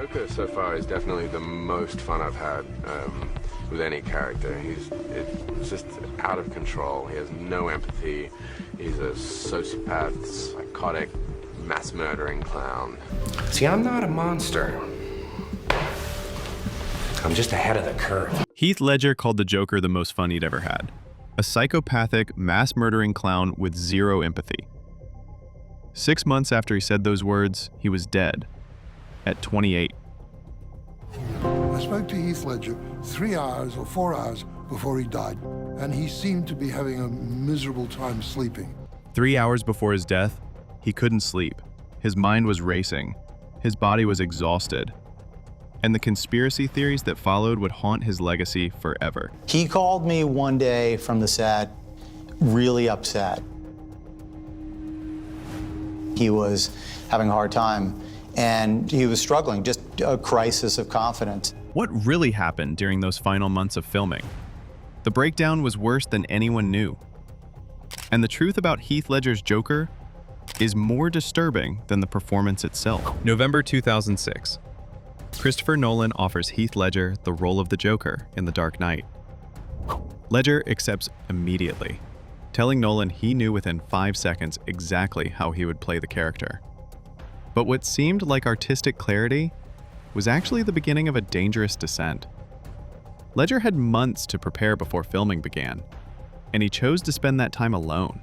Joker so far is definitely the most fun I've had with any character. It's just out of control. He has no empathy. He's a sociopath, psychotic, mass-murdering clown. See, I'm not a monster. I'm just ahead of the curve. Heath Ledger called the Joker the most fun he'd ever had. A psychopathic, mass-murdering clown with zero empathy. 6 months after he said those words, he was dead. At 28. I spoke to Heath Ledger 3 hours or 4 hours before he died, and he seemed to be having a miserable time sleeping. 3 hours before his death, he couldn't sleep. His mind was racing. His body was exhausted. And the conspiracy theories that followed would haunt his legacy forever. He called me one day from the set, really upset. He was having a hard time, and he was struggling, just a crisis of confidence. What really happened during those final months of filming? The breakdown was worse than anyone knew. And the truth about Heath Ledger's Joker is more disturbing than the performance itself. November 2006. Christopher Nolan offers Heath Ledger the role of the Joker in The Dark Knight. Ledger accepts immediately, telling Nolan he knew within 5 seconds exactly how he would play the character. But what seemed like artistic clarity was actually the beginning of a dangerous descent. Ledger had months to prepare before filming began, and he chose to spend that time alone,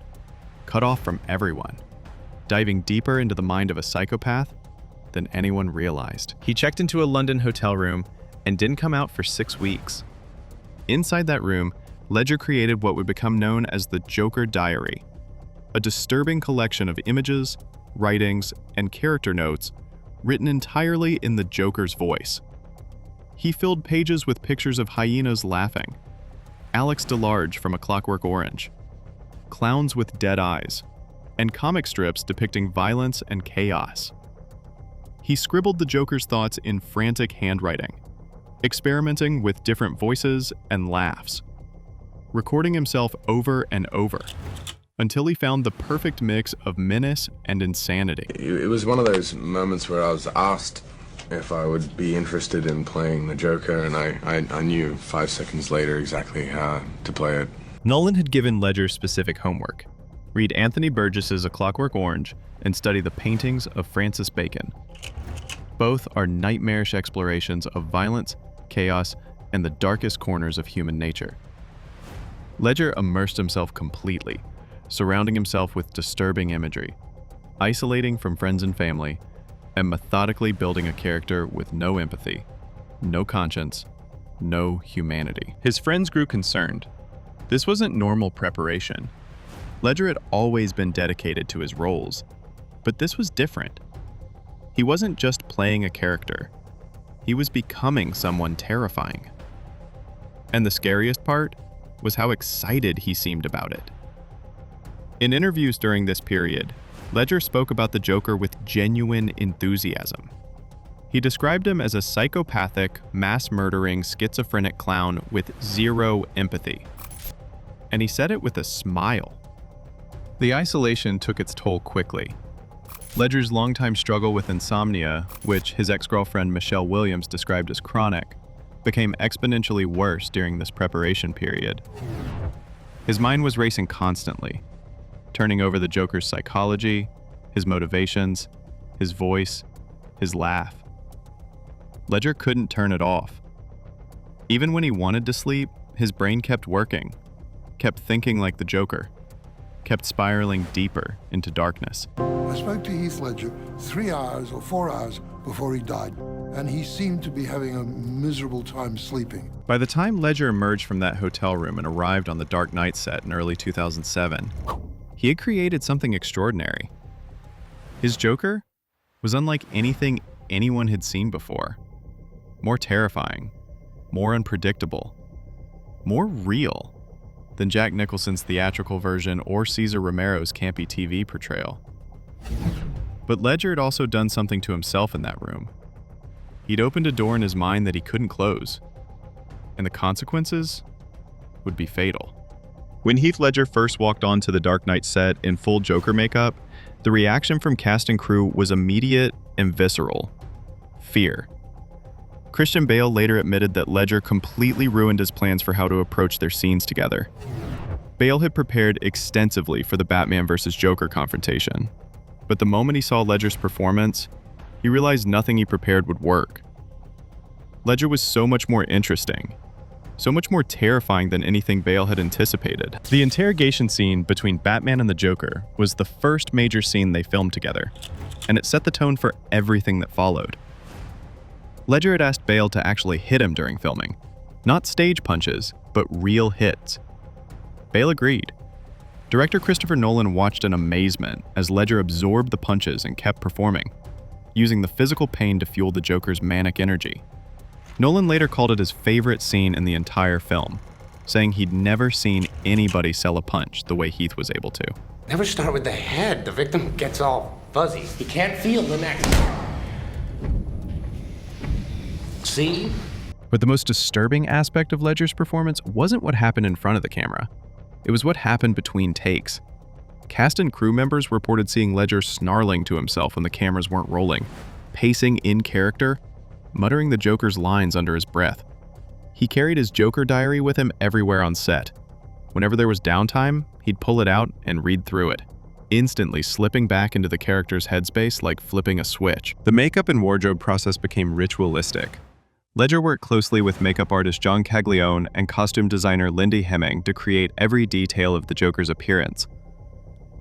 cut off from everyone, diving deeper into the mind of a psychopath than anyone realized. He checked into a London hotel room and didn't come out for 6 weeks. Inside that room, Ledger created what would become known as the Joker Diary, a disturbing collection of images, writings, and character notes written entirely in the Joker's voice. He filled pages with pictures of hyenas laughing, Alex DeLarge from A Clockwork Orange, clowns with dead eyes, and comic strips depicting violence and chaos. He scribbled the Joker's thoughts in frantic handwriting, experimenting with different voices and laughs, recording himself over and over, until he found the perfect mix of menace and insanity. It was one of those moments where I was asked if I would be interested in playing the Joker, and I knew 5 seconds later exactly how to play it. Nolan had given Ledger specific homework. Read Anthony Burgess's A Clockwork Orange and study the paintings of Francis Bacon. Both are nightmarish explorations of violence, chaos, and the darkest corners of human nature. Ledger immersed himself completely, surrounding himself with disturbing imagery, isolating from friends and family, and methodically building a character with no empathy, no conscience, no humanity. His friends grew concerned. This wasn't normal preparation. Ledger had always been dedicated to his roles, but this was different. He wasn't just playing a character. He was becoming someone terrifying. And the scariest part was how excited he seemed about it. In interviews during this period, Ledger spoke about the Joker with genuine enthusiasm. He described him as a psychopathic, mass-murdering, schizophrenic clown with zero empathy. And he said it with a smile. The isolation took its toll quickly. Ledger's longtime struggle with insomnia, which his ex-girlfriend Michelle Williams described as chronic, became exponentially worse during this preparation period. His mind was racing constantly, turning over the Joker's psychology, his motivations, his voice, his laugh. Ledger couldn't turn it off. Even when he wanted to sleep, his brain kept working, kept thinking like the Joker, kept spiraling deeper into darkness. I spoke to Heath Ledger 3 hours or 4 hours before he died, and he seemed to be having a miserable time sleeping. By the time Ledger emerged from that hotel room and arrived on the Dark Knight set in early 2007, he had created something extraordinary. His Joker was unlike anything anyone had seen before. More terrifying, more unpredictable, more real than Jack Nicholson's theatrical version or Cesar Romero's campy TV portrayal. But Ledger had also done something to himself in that room. He'd opened a door in his mind that he couldn't close, and the consequences would be fatal. When Heath Ledger first walked onto the Dark Knight set in full Joker makeup, the reaction from cast and crew was immediate and visceral. Fear. Christian Bale later admitted that Ledger completely ruined his plans for how to approach their scenes together. Bale had prepared extensively for the Batman vs. Joker confrontation, but the moment he saw Ledger's performance, he realized nothing he prepared would work. Ledger was so much more interesting, so much more terrifying than anything Bale had anticipated. The interrogation scene between Batman and the Joker was the first major scene they filmed together, and it set the tone for everything that followed. Ledger had asked Bale to actually hit him during filming, not stage punches, but real hits. Bale agreed. Director Christopher Nolan watched in amazement as Ledger absorbed the punches and kept performing, using the physical pain to fuel the Joker's manic energy. Nolan later called it his favorite scene in the entire film, saying he'd never seen anybody sell a punch the way Heath was able to. Never start with the head. The victim gets all fuzzy. He can't feel the neck. See? But the most disturbing aspect of Ledger's performance wasn't what happened in front of the camera. It was what happened between takes. Cast and crew members reported seeing Ledger snarling to himself when the cameras weren't rolling, pacing in character, muttering the Joker's lines under his breath. He carried his Joker diary with him everywhere on set. Whenever there was downtime, he'd pull it out and read through it, instantly slipping back into the character's headspace like flipping a switch. The makeup and wardrobe process became ritualistic. Ledger worked closely with makeup artist John Caglione and costume designer Lindy Hemming to create every detail of the Joker's appearance.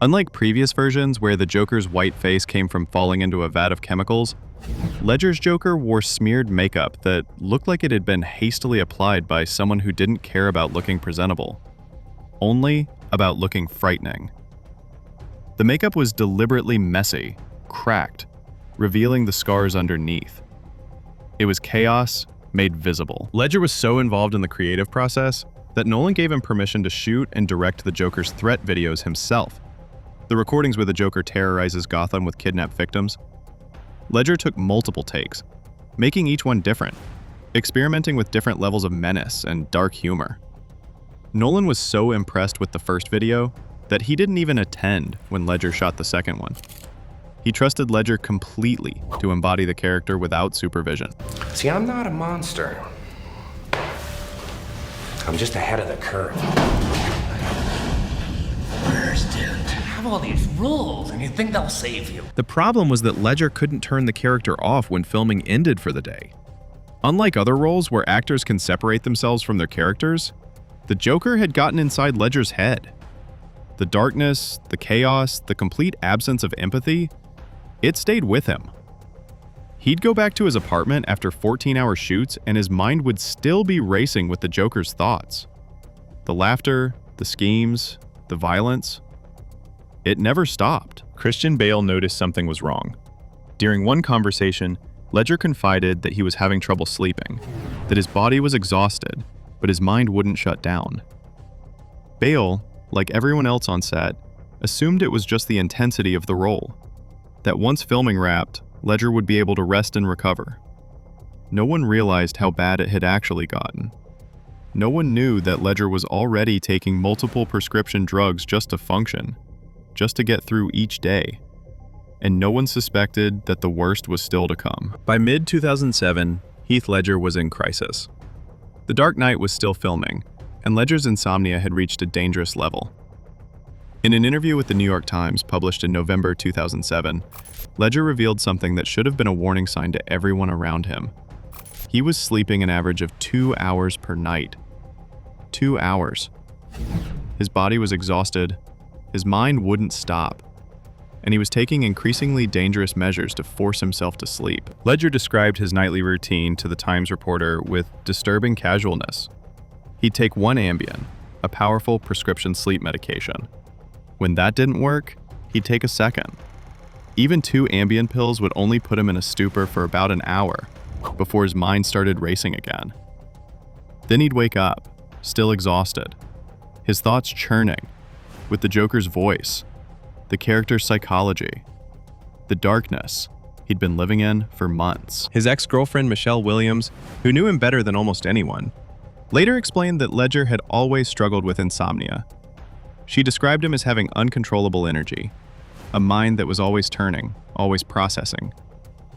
Unlike previous versions where the Joker's white face came from falling into a vat of chemicals, Ledger's Joker wore smeared makeup that looked like it had been hastily applied by someone who didn't care about looking presentable, only about looking frightening. The makeup was deliberately messy, cracked, revealing the scars underneath. It was chaos made visible. Ledger was so involved in the creative process that Nolan gave him permission to shoot and direct the Joker's threat videos himself. The recordings where the Joker terrorizes Gotham with kidnapped victims. Ledger took multiple takes, making each one different, experimenting with different levels of menace and dark humor. Nolan was so impressed with the first video that he didn't even attend when Ledger shot the second one. He trusted Ledger completely to embody the character without supervision. See, I'm not a monster. I'm just ahead of the curve. Have all these rules and you think they'll save you. The problem was that Ledger couldn't turn the character off when filming ended for the day. Unlike other roles where actors can separate themselves from their characters, the Joker had gotten inside Ledger's head. The darkness, the chaos, the complete absence of empathy, it stayed with him. He'd go back to his apartment after 14-hour shoots and his mind would still be racing with the Joker's thoughts. The laughter, the schemes, the violence. It never stopped. Christian Bale noticed something was wrong. During one conversation, Ledger confided that he was having trouble sleeping, that his body was exhausted, but his mind wouldn't shut down. Bale, like everyone else on set, assumed it was just the intensity of the role, that once filming wrapped, Ledger would be able to rest and recover. No one realized how bad it had actually gotten. No one knew that Ledger was already taking multiple prescription drugs just to function, just to get through each day. And no one suspected that the worst was still to come. By mid-2007, Heath Ledger was in crisis. The Dark Knight was still filming, and Ledger's insomnia had reached a dangerous level. In an interview with the New York Times published in November 2007, Ledger revealed something that should have been a warning sign to everyone around him. He was sleeping an average of 2 hours per night. 2 hours. His body was exhausted, his mind wouldn't stop, and he was taking increasingly dangerous measures to force himself to sleep. Ledger described his nightly routine to the Times reporter with disturbing casualness. He'd take one Ambien, a powerful prescription sleep medication. When that didn't work, he'd take a second. Even 2 Ambien pills would only put him in a stupor for about an hour before his mind started racing again. Then he'd wake up, still exhausted, his thoughts churning, with the Joker's voice, the character's psychology, the darkness he'd been living in for months. His ex-girlfriend Michelle Williams, who knew him better than almost anyone, later explained that Ledger had always struggled with insomnia. She described him as having uncontrollable energy, a mind that was always turning, always processing,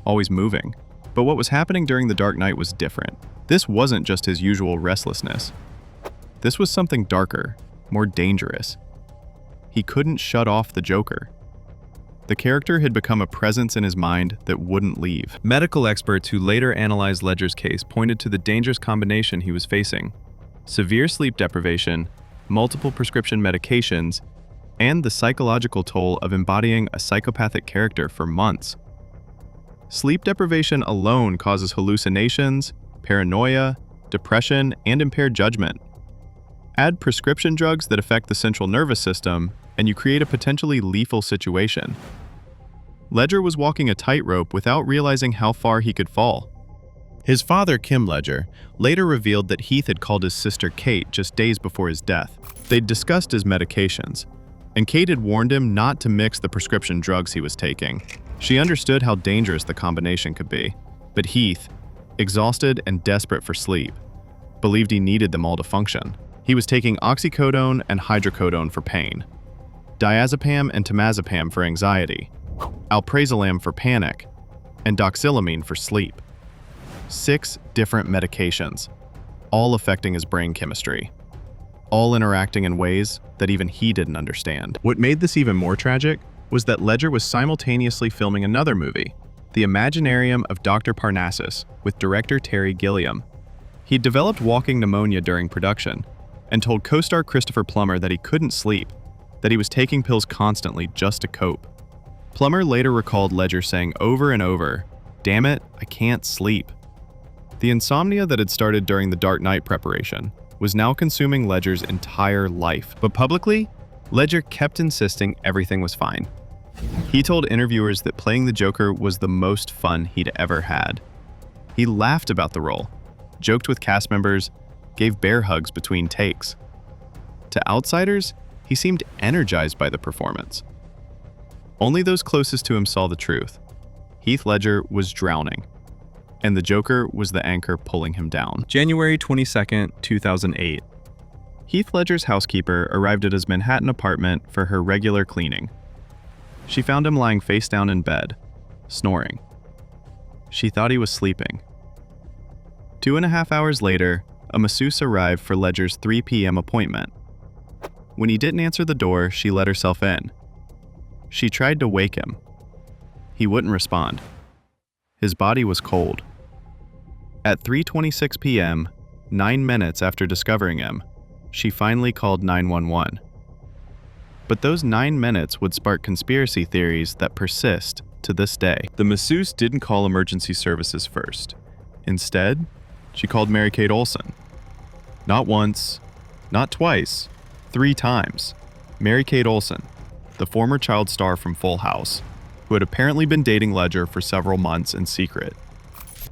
always moving. But what was happening during the Dark Knight was different. This wasn't just his usual restlessness. This was something darker, more dangerous. He couldn't shut off the Joker. The character had become a presence in his mind that wouldn't leave. Medical experts who later analyzed Ledger's case pointed to the dangerous combination he was facing: severe sleep deprivation, multiple prescription medications, and the psychological toll of embodying a psychopathic character for months. Sleep deprivation alone causes hallucinations, paranoia, depression, and impaired judgment. Add prescription drugs that affect the central nervous system, and you create a potentially lethal situation. Ledger was walking a tightrope without realizing how far he could fall. His father, Kim Ledger, later revealed that Heath had called his sister Kate just days before his death. They'd discussed his medications, and Kate had warned him not to mix the prescription drugs he was taking. She understood how dangerous the combination could be, but Heath, exhausted and desperate for sleep, believed he needed them all to function. He was taking oxycodone and hydrocodone for pain, diazepam and temazepam for anxiety, alprazolam for panic, and doxylamine for sleep. 6 different medications, all affecting his brain chemistry, all interacting in ways that even he didn't understand. What made this even more tragic was that Ledger was simultaneously filming another movie, The Imaginarium of Dr. Parnassus, with director Terry Gilliam. He'd developed walking pneumonia during production, and told co-star Christopher Plummer that he couldn't sleep, that he was taking pills constantly just to cope. Plummer later recalled Ledger saying over and over, "Damn it, I can't sleep." The insomnia that had started during the Dark Knight preparation was now consuming Ledger's entire life. But publicly, Ledger kept insisting everything was fine. He told interviewers that playing the Joker was the most fun he'd ever had. He laughed about the role, joked with cast members, gave bear hugs between takes. To outsiders, he seemed energized by the performance. Only those closest to him saw the truth. Heath Ledger was drowning, and the Joker was the anchor pulling him down. January 22nd, 2008. Heath Ledger's housekeeper arrived at his Manhattan apartment for her regular cleaning. She found him lying face down in bed, snoring. She thought he was sleeping. 2.5 hours later, a masseuse arrived for Ledger's 3 p.m. appointment. When he didn't answer the door, she let herself in. She tried to wake him. He wouldn't respond. His body was cold. At 3:26 p.m., 9 minutes after discovering him, she finally called 911. But those 9 minutes would spark conspiracy theories that persist to this day. The masseuse didn't call emergency services first. Instead, she called Mary-Kate Olsen. Not once, not twice, 3 times. Mary-Kate Olsen, the former child star from Full House, who had apparently been dating Ledger for several months in secret.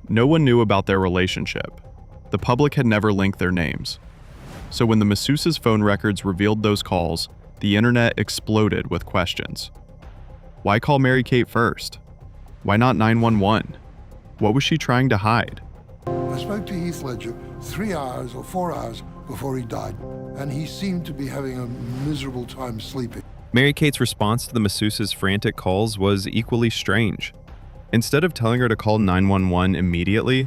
No one knew about their relationship. The public had never linked their names. So when the masseuse's phone records revealed those calls, the internet exploded with questions. Why call Mary-Kate first? Why not 911? What was she trying to hide? I spoke to Heath Ledger 3 hours or 4 hours before he died, and he seemed to be having a miserable time sleeping. Mary-Kate's response to the masseuse's frantic calls was equally strange. Instead of telling her to call 911 immediately,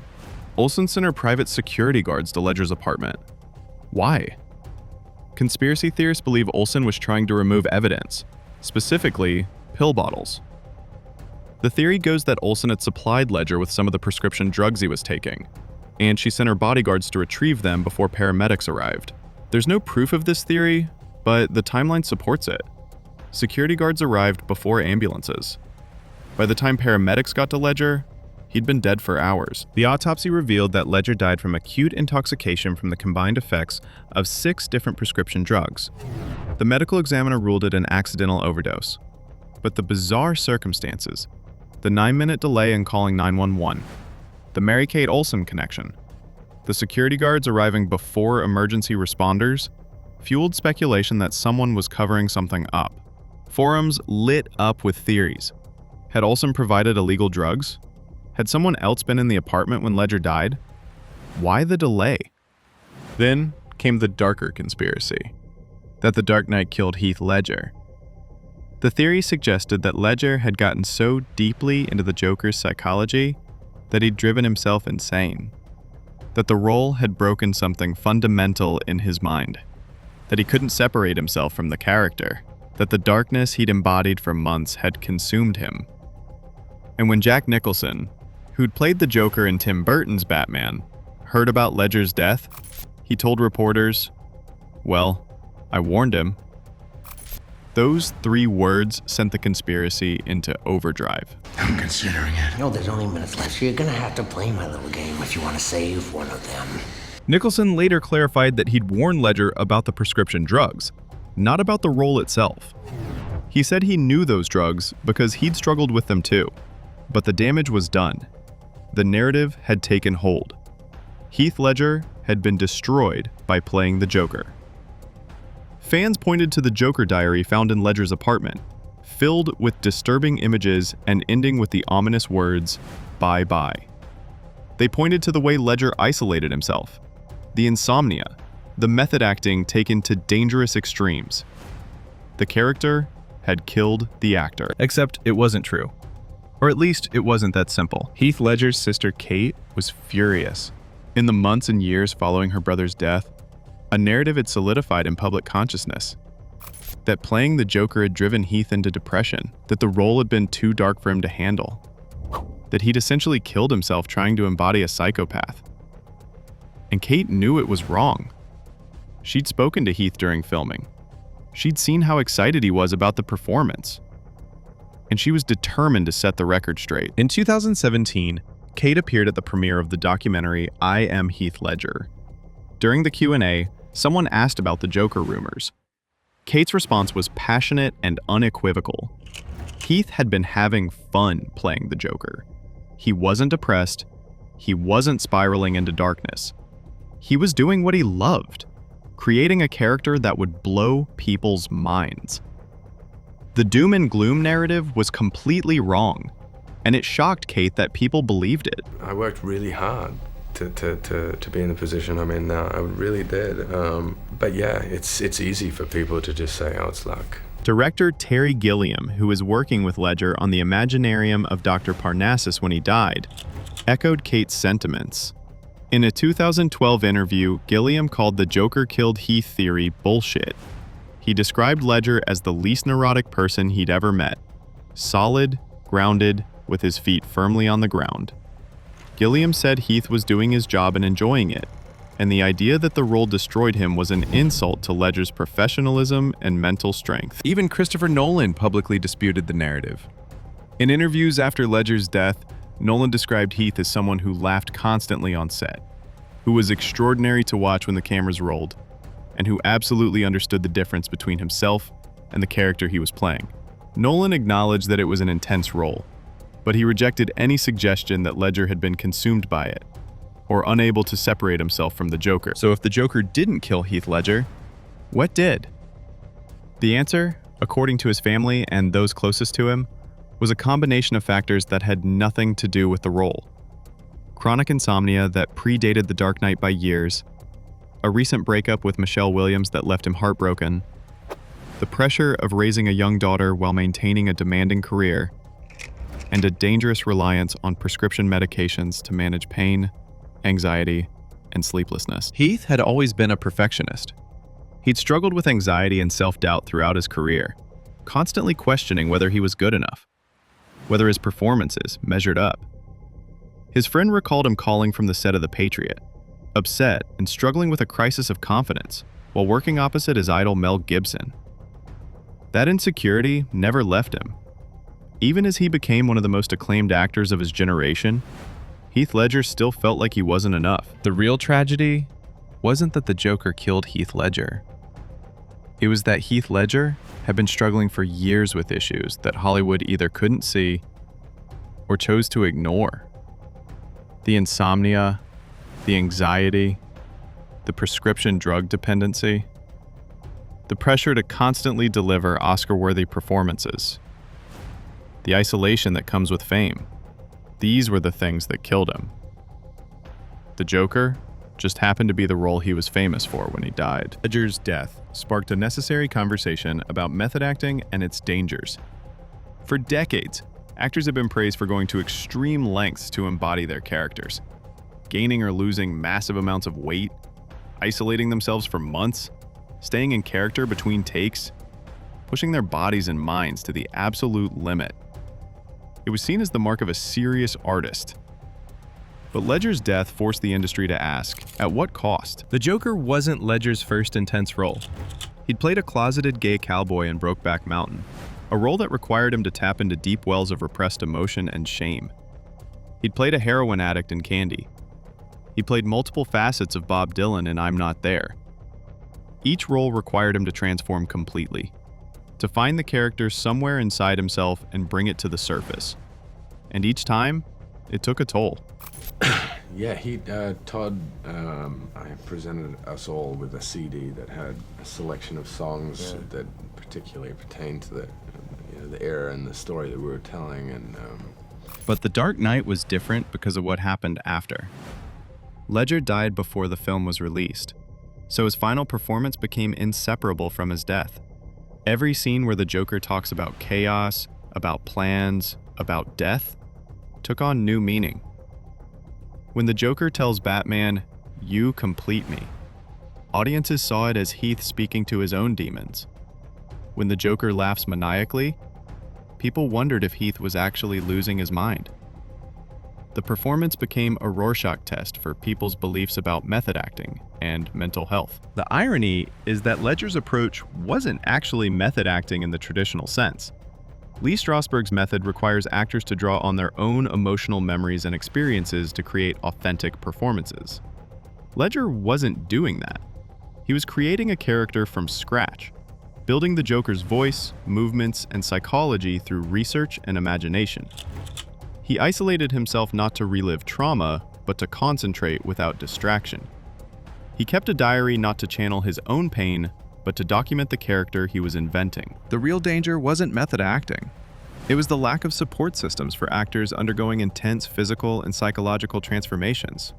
Olsen sent her private security guards to Ledger's apartment. Why? Conspiracy theorists believe Olsen was trying to remove evidence, specifically pill bottles. The theory goes that Olsen had supplied Ledger with some of the prescription drugs he was taking, and she sent her bodyguards to retrieve them before paramedics arrived. There's no proof of this theory, but the timeline supports it. Security guards arrived before ambulances. By the time paramedics got to Ledger, he'd been dead for hours. The autopsy revealed that Ledger died from acute intoxication from the combined effects of 6 different prescription drugs. The medical examiner ruled it an accidental overdose. But the bizarre circumstances, the 9-minute delay in calling 911, the Mary-Kate Olsen connection, the security guards arriving before emergency responders, fueled speculation that someone was covering something up. Forums lit up with theories. Had Olsen provided illegal drugs? Had someone else been in the apartment when Ledger died? Why the delay? Then came the darker conspiracy, that the Dark Knight killed Heath Ledger. The theory suggested that Ledger had gotten so deeply into the Joker's psychology that he'd driven himself insane, that the role had broken something fundamental in his mind, that he couldn't separate himself from the character, that the darkness he'd embodied for months had consumed him. And when Jack Nicholson, who'd played the Joker in Tim Burton's Batman, heard about Ledger's death, he told reporters, "Well, I warned him." Those 3 words sent the conspiracy into overdrive. I'm considering it. No, there's only minutes left, so you're gonna have to play my little game if you want to save one of them. Nicholson later clarified that he'd warned Ledger about the prescription drugs, not about the role itself. He said he knew those drugs because he'd struggled with them too, but the damage was done. The narrative had taken hold. Heath Ledger had been destroyed by playing the Joker. Fans pointed to the Joker diary found in Ledger's apartment, filled with disturbing images and ending with the ominous words, "Bye-bye." They pointed to the way Ledger isolated himself, the insomnia, the method acting taken to dangerous extremes. The character had killed the actor. Except it wasn't true. Or at least it wasn't that simple. Heath Ledger's sister Kate was furious. In the months and years following her brother's death, a narrative had solidified in public consciousness. That playing the Joker had driven Heath into depression, that the role had been too dark for him to handle, that he'd essentially killed himself trying to embody a psychopath. And Kate knew it was wrong. She'd spoken to Heath during filming. She'd seen how excited he was about the performance. And she was determined to set the record straight. In 2017, Kate appeared at the premiere of the documentary I Am Heath Ledger. During the Q&A, someone asked about the Joker rumors. Kate's response was passionate and unequivocal. Heath had been having fun playing the Joker. He wasn't depressed. He wasn't spiraling into darkness. He was doing what he loved, creating a character that would blow people's minds. The doom and gloom narrative was completely wrong, and it shocked Kate that people believed it. I worked really hard to be in the position I'm in now. I really did. But yeah, it's easy for people to just say, oh, it's luck. Director Terry Gilliam, who was working with Ledger on the Imaginarium of Dr. Parnassus when he died, echoed Kate's sentiments. In a 2012 interview, Gilliam called the Joker killed Heath theory bullshit. He described Ledger as the least neurotic person he'd ever met. Solid, grounded, with his feet firmly on the ground. Gilliam said Heath was doing his job and enjoying it, and the idea that the role destroyed him was an insult to Ledger's professionalism and mental strength. Even Christopher Nolan publicly disputed the narrative. In interviews after Ledger's death, Nolan described Heath as someone who laughed constantly on set, who was extraordinary to watch when the cameras rolled, and who absolutely understood the difference between himself and the character he was playing. Nolan acknowledged that it was an intense role, but he rejected any suggestion that Ledger had been consumed by it, or unable to separate himself from the Joker. So if the Joker didn't kill Heath Ledger, what did? The answer, according to his family and those closest to him, was a combination of factors that had nothing to do with the role. Chronic insomnia that predated The Dark Knight by years, a recent breakup with Michelle Williams that left him heartbroken, the pressure of raising a young daughter while maintaining a demanding career, and a dangerous reliance on prescription medications to manage pain, anxiety, and sleeplessness. Heath had always been a perfectionist. He'd struggled with anxiety and self-doubt throughout his career, constantly questioning whether he was good enough, whether his performances measured up. His friend recalled him calling from the set of The Patriot, upset and struggling with a crisis of confidence while working opposite his idol Mel Gibson. That insecurity never left him. Even as he became one of the most acclaimed actors of his generation, Heath Ledger still felt like he wasn't enough. The real tragedy wasn't that the Joker killed Heath Ledger. It was that Heath Ledger had been struggling for years with issues that Hollywood either couldn't see or chose to ignore. The insomnia, the anxiety, the prescription drug dependency, the pressure to constantly deliver Oscar-worthy performances, the isolation that comes with fame. These were the things that killed him. The Joker just happened to be the role he was famous for when he died. Ledger's death sparked a necessary conversation about method acting and its dangers. For decades, Actors have been praised for going to extreme lengths to embody their characters, gaining or losing massive amounts of weight, isolating themselves for months, staying in character between takes, pushing their bodies and minds to the absolute limit. It was seen as the mark of a serious artist. But Ledger's death forced the industry to ask, at what cost? The Joker wasn't Ledger's first intense role. He'd played a closeted gay cowboy in Brokeback Mountain, a role that required him to tap into deep wells of repressed emotion and shame. He'd played a heroin addict in Candy. He played multiple facets of Bob Dylan in I'm Not There. Each role required him to transform completely, to find the character somewhere inside himself and bring it to the surface. And each time, it took a toll. Yeah, Todd, I presented us all with a CD that had a selection of songs that particularly pertained to the era and the story that we were telling. And But The Dark Knight was different because of what happened after. Ledger died before the film was released, so his final performance became inseparable from his death. Every scene where the Joker talks about chaos, about plans, about death, took on new meaning. When the Joker tells Batman, "You complete me," audiences saw it as Heath speaking to his own demons. When the Joker laughs maniacally, people wondered if Heath was actually losing his mind. The performance became a Rorschach test for people's beliefs about method acting and mental health. The irony is that Ledger's approach wasn't actually method acting in the traditional sense. Lee Strasberg's method requires actors to draw on their own emotional memories and experiences to create authentic performances. Ledger wasn't doing that. He was creating a character from scratch, building the Joker's voice, movements, and psychology through research and imagination. He isolated himself not to relive trauma, but to concentrate without distraction. He kept a diary not to channel his own pain, but to document the character he was inventing. The real danger wasn't method acting. It was the lack of support systems for actors undergoing intense physical and psychological transformations.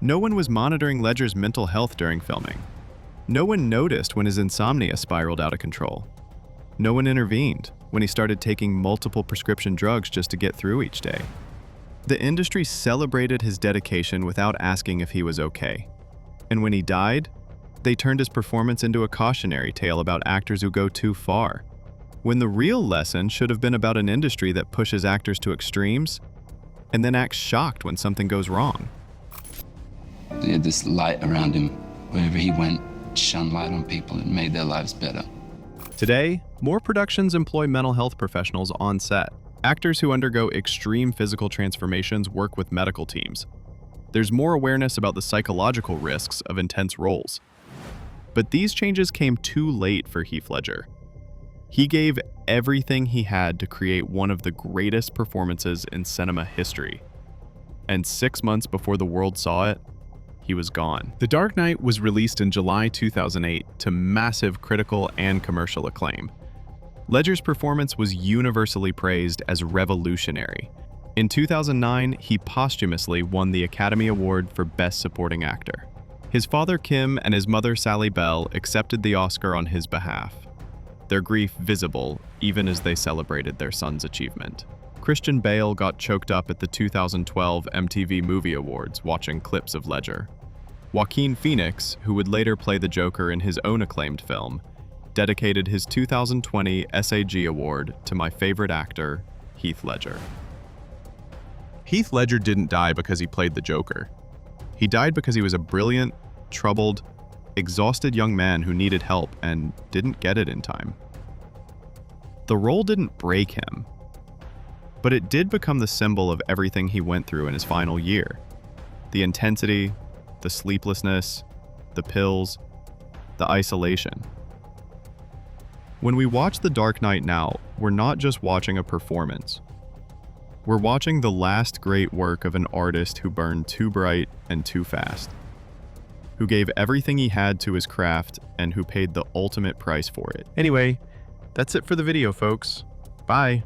No one was monitoring Ledger's mental health during filming. No one noticed when his insomnia spiraled out of control. No one intervened when he started taking multiple prescription drugs just to get through each day. The industry celebrated his dedication without asking if he was okay. And when he died, they turned his performance into a cautionary tale about actors who go too far, when the real lesson should have been about an industry that pushes actors to extremes and then acts shocked when something goes wrong. He had this light around him. Wherever he went, shone light on people and made their lives better. Today, more productions employ mental health professionals on set. Actors who undergo extreme physical transformations work with medical teams. There's more awareness about the psychological risks of intense roles. But these changes came too late for Heath Ledger. He gave everything he had to create one of the greatest performances in cinema history. And 6 months before the world saw it, he was gone. The Dark Knight was released in July 2008 to massive critical and commercial acclaim. Ledger's performance was universally praised as revolutionary. In 2009, he posthumously won the Academy Award for Best Supporting Actor. His father Kim and his mother Sally Bell accepted the Oscar on his behalf, their grief visible even as they celebrated their son's achievement. Christian Bale got choked up at the 2012 MTV Movie Awards watching clips of Ledger. Joaquin Phoenix, who would later play the Joker in his own acclaimed film, dedicated his 2020 SAG Award to my favorite actor, Heath Ledger. Heath Ledger didn't die because he played the Joker. He died because he was a brilliant, troubled, exhausted young man who needed help and didn't get it in time. The role didn't break him, but it did become the symbol of everything he went through in his final year. The intensity, the sleeplessness, the pills, the isolation. When we watch The Dark Knight now, we're not just watching a performance. We're watching the last great work of an artist who burned too bright and too fast, who gave everything he had to his craft and who paid the ultimate price for it. Anyway, that's it for the video, folks. Bye.